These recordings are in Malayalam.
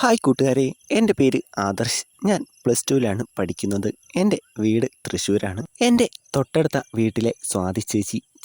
ഹായ് കൂട്ടുകാരെ, എൻ്റെ പേര് ആദർശ്. ഞാൻ +2ലാണ് പഠിക്കുന്നത്. എൻ്റെ വീട് തൃശ്ശൂരാണ്. എൻ്റെ തൊട്ടടുത്ത വീട്ടിലെ സ്വാതി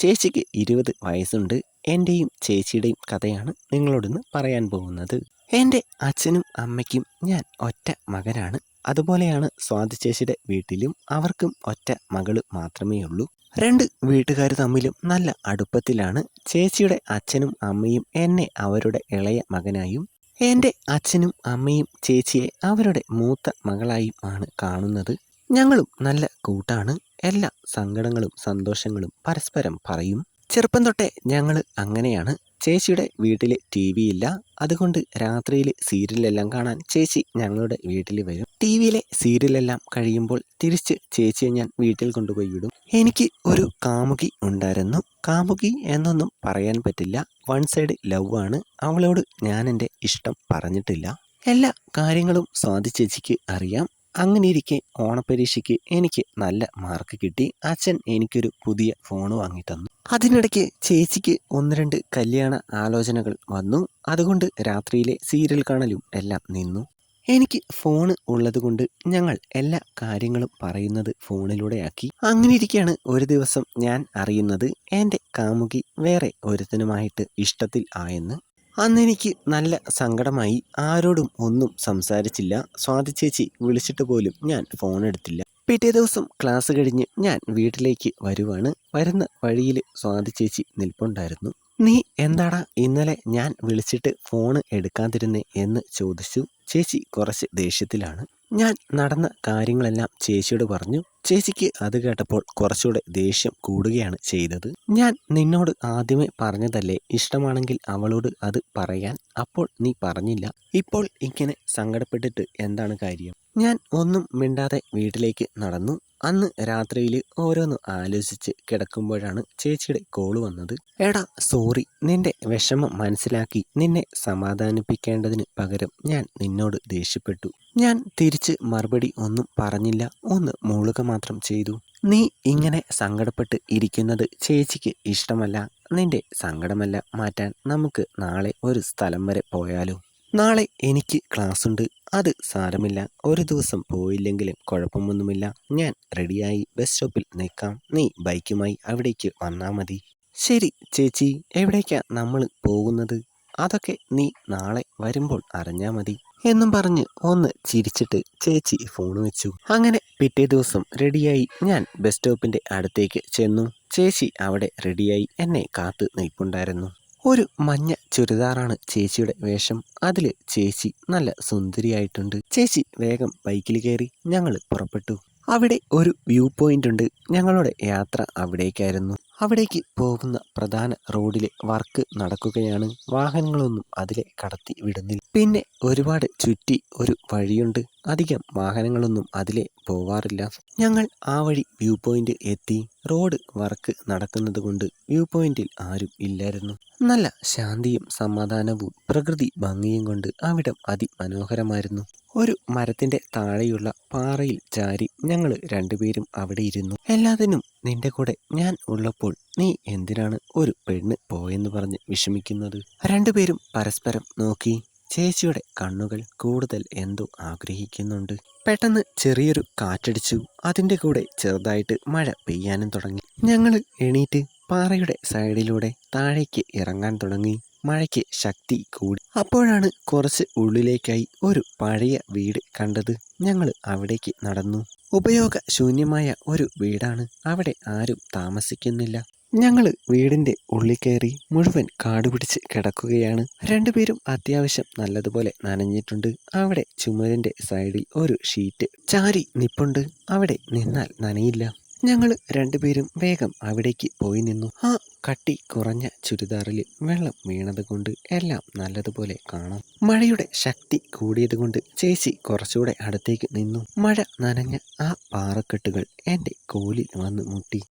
ചേച്ചിക്ക് 20 വയസ്സുണ്ട്. എൻ്റെയും ചേച്ചിയുടെയും കഥയാണ് നിങ്ങളോടൊന്ന് പറയാൻ പോകുന്നത്. എൻ്റെ അച്ഛനും അമ്മയ്ക്കും ഞാൻ ഒറ്റ മകനാണ്. അതുപോലെയാണ് സ്വാതി ചേച്ചിയുടെ വീട്ടിലും അവർക്കും ഒറ്റ മകള് മാത്രമേ ഉള്ളൂ. രണ്ട് വീട്ടുകാർ തമ്മിലും നല്ല അടുപ്പത്തിലാണ്. ചേച്ചിയുടെ അച്ഛനും അമ്മയും എന്നെ അവരുടെ ഇളയ മകനായും എൻ്റെ അച്ഛനും അമ്മയും ചേച്ചിയെ അവരുടെ മൂത്ത മകളായും ആണ് കാണുന്നത്. ഞങ്ങളും നല്ല കൂട്ടാണ്. എല്ലാ സങ്കടങ്ങളും സന്തോഷങ്ങളും പരസ്പരം പറയും. ചെറുപ്പം തൊട്ടേ ഞങ്ങൾ അങ്ങനെയാണ്. ചേച്ചിയുടെ വീട്ടിൽ TV ഇല്ല. അതുകൊണ്ട് രാത്രിയിൽ സീരിയലെല്ലാം കാണാൻ ചേച്ചി ഞങ്ങളുടെ വീട്ടിൽ വരും. TVയിലെ സീരിയലെല്ലാം കഴിയുമ്പോൾ തിരിച്ച് ചേച്ചിയെ ഞാൻ വീട്ടിൽ കൊണ്ടുപോയി വിടും. എനിക്ക് ഒരു കാമുകി ഉണ്ടായിരുന്നു. കാമുകി എന്നൊന്നും പറയാൻ പറ്റില്ല. വൺ സൈഡ് ലവ് ആണ്. അവളോട് ഞാൻ എൻ്റെ ഇഷ്ടം പറഞ്ഞിട്ടില്ല. എല്ലാ കാര്യങ്ങളും സ്വാതി ചേച്ചിക്ക് അറിയാം. അങ്ങനെയിരിക്കെ ഓണപ്പരീക്ഷയ്ക്ക് എനിക്ക് നല്ല മാർക്ക് കിട്ടി. അച്ഛൻ എനിക്കൊരു പുതിയ ഫോൺ വാങ്ങി തന്നു. അതിനിടയ്ക്ക് ചേച്ചിക്ക് 1-2 കല്യാണ ആലോചനകൾ വന്നു. അതുകൊണ്ട് രാത്രിയിലെ സീരിയൽ കാണലും എല്ലാം നിന്നു. എനിക്ക് ഫോൺ ഉള്ളതുകൊണ്ട് ഞങ്ങൾ എല്ലാ കാര്യങ്ങളും പറയുന്നത് ഫോണിലൂടെയാക്കി. അങ്ങനെയിരിക്കെയാണ് ഒരു ദിവസം ഞാൻ അറിയുന്നത് എൻ്റെ കാമുകി വേറെ ഒരുത്തനുമായിട്ട് ഇഷ്ടത്തിൽ ആയെന്ന്. അന്നെനിക്ക് നല്ല സങ്കടമായി. ആരോടും ഒന്നും സംസാരിച്ചില്ല. സ്വാതി ചേച്ചി വിളിച്ചിട്ട് പോലും ഞാൻ ഫോൺ എടുത്തില്ല. പിറ്റേ ദിവസം ക്ലാസ് കഴിഞ്ഞ് ഞാൻ വീട്ടിലേക്ക് വരുവാണ്. വരുന്ന വഴിയിൽ സ്വാതി ചേച്ചി നിൽപ്പുണ്ടായിരുന്നു. നീ എന്താടാ ഇന്നലെ ഞാൻ വിളിച്ചിട്ട് ഫോൺ എടുക്കാതിരുന്നേ എന്ന് ചോദിച്ചു. ചേച്ചി കുറച്ച് ദേഷ്യത്തിലാണ്. ഞാൻ നടന്ന കാര്യങ്ങളെല്ലാം ചേച്ചിയോട് പറഞ്ഞു. ചേച്ചിക്ക് അത് കേട്ടപ്പോൾ കുറച്ചുകൂടെ ദേഷ്യം കൂടുകയാണ് ചെയ്തത്. ഞാൻ നിന്നോട് ആദ്യമേ പറഞ്ഞതല്ലേ ഇഷ്ടമാണെങ്കിൽ അവളോട് അത് പറയാൻ. അപ്പോൾ നീ പറഞ്ഞില്ല. ഇപ്പോൾ ഇങ്ങനെ സങ്കടപ്പെട്ടിട്ട് എന്താണ് കാര്യം? ഞാൻ ഒന്നും മിണ്ടാതെ വീട്ടിലേക്ക് നടന്നു. അന്ന് രാത്രിയിൽ ഓരോന്ന് ആലോചിച്ച് കിടക്കുമ്പോഴാണ് ചേച്ചിയുടെ കോള് വന്നത്. എടാ സോറി, നിന്റെ വിഷമം മനസ്സിലാക്കി നിന്നെ സമാധാനിപ്പിക്കേണ്ടതിന് പകരം ഞാൻ നിന്നോട് ദേഷ്യപ്പെട്ടു. ഞാൻ തിരിച്ച് മറുപടി ഒന്നും പറഞ്ഞില്ല. ഒന്ന് മൂളുക മാത്രം ചെയ്തു. നീ ഇങ്ങനെ സങ്കടപ്പെട്ട് ഇരിക്കുന്നത് ചേച്ചിക്ക് ഇഷ്ടമല്ല. നിന്റെ സങ്കടമല്ല മാറ്റാൻ നമുക്ക് നാളെ ഒരു സ്ഥലം വരെ പോയാലോ? നാളെ എനിക്ക് ക്ലാസ് ഉണ്ട്. അത് സാരമില്ല. ഒരു ദിവസം പോയില്ലെങ്കിലും കുഴപ്പമൊന്നുമില്ല. ഞാൻ റെഡിയായി ബസ് സ്റ്റോപ്പിൽ നിൽക്കാം. നീ ബൈക്കുമായി അവിടേക്ക് വന്നാൽ മതി. ശരി ചേച്ചി, എവിടേക്കാ നമ്മൾ പോകുന്നത്? അതൊക്കെ നീ നാളെ വരുമ്പോൾ അറിഞ്ഞാൽ മതി എന്നും പറഞ്ഞ് ഒന്ന് ചിരിച്ചിട്ട് ചേച്ചി ഫോൺ വെച്ചു. അങ്ങനെ പിറ്റേ ദിവസം റെഡിയായി ഞാൻ ബസ് സ്റ്റോപ്പിൻ്റെ അടുത്തേക്ക് ചെന്നു. ചേച്ചി അവിടെ റെഡിയായി എന്നെ കാത്ത് നിൽപ്പുണ്ടായിരുന്നു. ഒരു മഞ്ഞ ചുരിദാറാണ് ചേച്ചിയുടെ വേഷം. അതിൽ ചേച്ചി നല്ല സുന്ദരിയായിട്ടുണ്ട്. ചേച്ചി വേഗം ബൈക്കിൽ കയറി ഞങ്ങൾ പുറപ്പെട്ടു. അവിടെ ഒരു വ്യൂ പോയിന്റ് ഉണ്ട്. ഞങ്ങളുടെ യാത്ര അവിടേക്കായിരുന്നു. അവിടേക്ക് പോകുന്ന പ്രധാന റോഡിലെ വർക്ക് നടക്കുകയാണ്. വാഹനങ്ങളൊന്നും അതിലെ കടത്തി വിടുന്നില്ല. പിന്നെ ഒരുപാട് ചുറ്റി ഒരു വഴിയുണ്ട്. അധികം വാഹനങ്ങളൊന്നും അതിലെ പോവാറില്ല. ഞങ്ങൾ ആ വഴി വ്യൂ പോയിന്റ് എത്തി. റോഡ് വർക്ക് നടക്കുന്നത് കൊണ്ട് വ്യൂ പോയിന്റിൽ ആരും ഇല്ലായിരുന്നു. നല്ല ശാന്തിയും സമാധാനവും പ്രകൃതി ഭംഗിയും കൊണ്ട് അവിടം അതിമനോഹരമായിരുന്നു. ഒരു മരത്തിന്റെ താഴെയുള്ള പാറയിൽ ചാരി ഞങ്ങൾ രണ്ടുപേരും അവിടെ ഇരുന്നു. എല്ലാത്തിനും നിന്റെ കൂടെ ഞാൻ ഉള്ളപ്പോൾ നീ എന്തിനാണ് ഒരു പെണ്ണ് പോയെന്ന് പറഞ്ഞ് വിഷമിക്കുന്നത്? രണ്ടുപേരും പരസ്പരം നോക്കി. ചേച്ചിയുടെ കണ്ണുകൾ കൂടുതൽ എന്തോ ആഗ്രഹിക്കുന്നുണ്ട്. പെട്ടെന്ന് ചെറിയൊരു കാറ്റടിച്ചു. അതിൻ്റെ കൂടെ ചെറുതായിട്ട് മഴ പെയ്യാനും തുടങ്ങി. ഞങ്ങൾ എണീറ്റ് പാറയുടെ സൈഡിലൂടെ താഴേക്ക് ഇറങ്ങാൻ തുടങ്ങി. മഴയ്ക്ക് ശക്തി കൂടി. അപ്പോഴാണ് കുറച്ച് ഉള്ളിലേക്കായി ഒരു പഴയ വീട് കണ്ടത്. ഞങ്ങൾ അവിടേക്ക് നടന്നു. ഉപയോഗശൂന്യമായ ഒരു വീടാണ്. അവിടെ ആരും താമസിക്കുന്നില്ല. ഞങ്ങൾ വീടിൻ്റെ ഉള്ളിൽ കയറി. മുഴുവൻ കാടുപിടിച്ച് കിടക്കുകയാണ്. രണ്ടുപേരും അത്യാവശ്യം നല്ലതുപോലെ നനഞ്ഞിട്ടുണ്ട്. അവിടെ ചുമരിൻ്റെ സൈഡിൽ ഒരു ഷീറ്റ് ചാരി നിപ്പുണ്ട്. അവിടെ നിന്നാൽ നനയില്ല. ഞങ്ങൾ രണ്ടുപേരും വേഗം അവിടേക്ക് പോയി നിന്നു. ആ കട്ടി കുറഞ്ഞ ചുരിദാറിൽ വെള്ളം വീണത് കൊണ്ട് എല്ലാം നല്ലതുപോലെ കാണാം. മഴയുടെ ശക്തി കൂടിയത് കൊണ്ട് ചേച്ചി കുറച്ചുകൂടെ അടുത്തേക്ക് നിന്നു. മഴ നനഞ്ഞ ആ പാറക്കെട്ടുകൾ എൻ്റെ കോലിൽ വന്ന് മുട്ടി.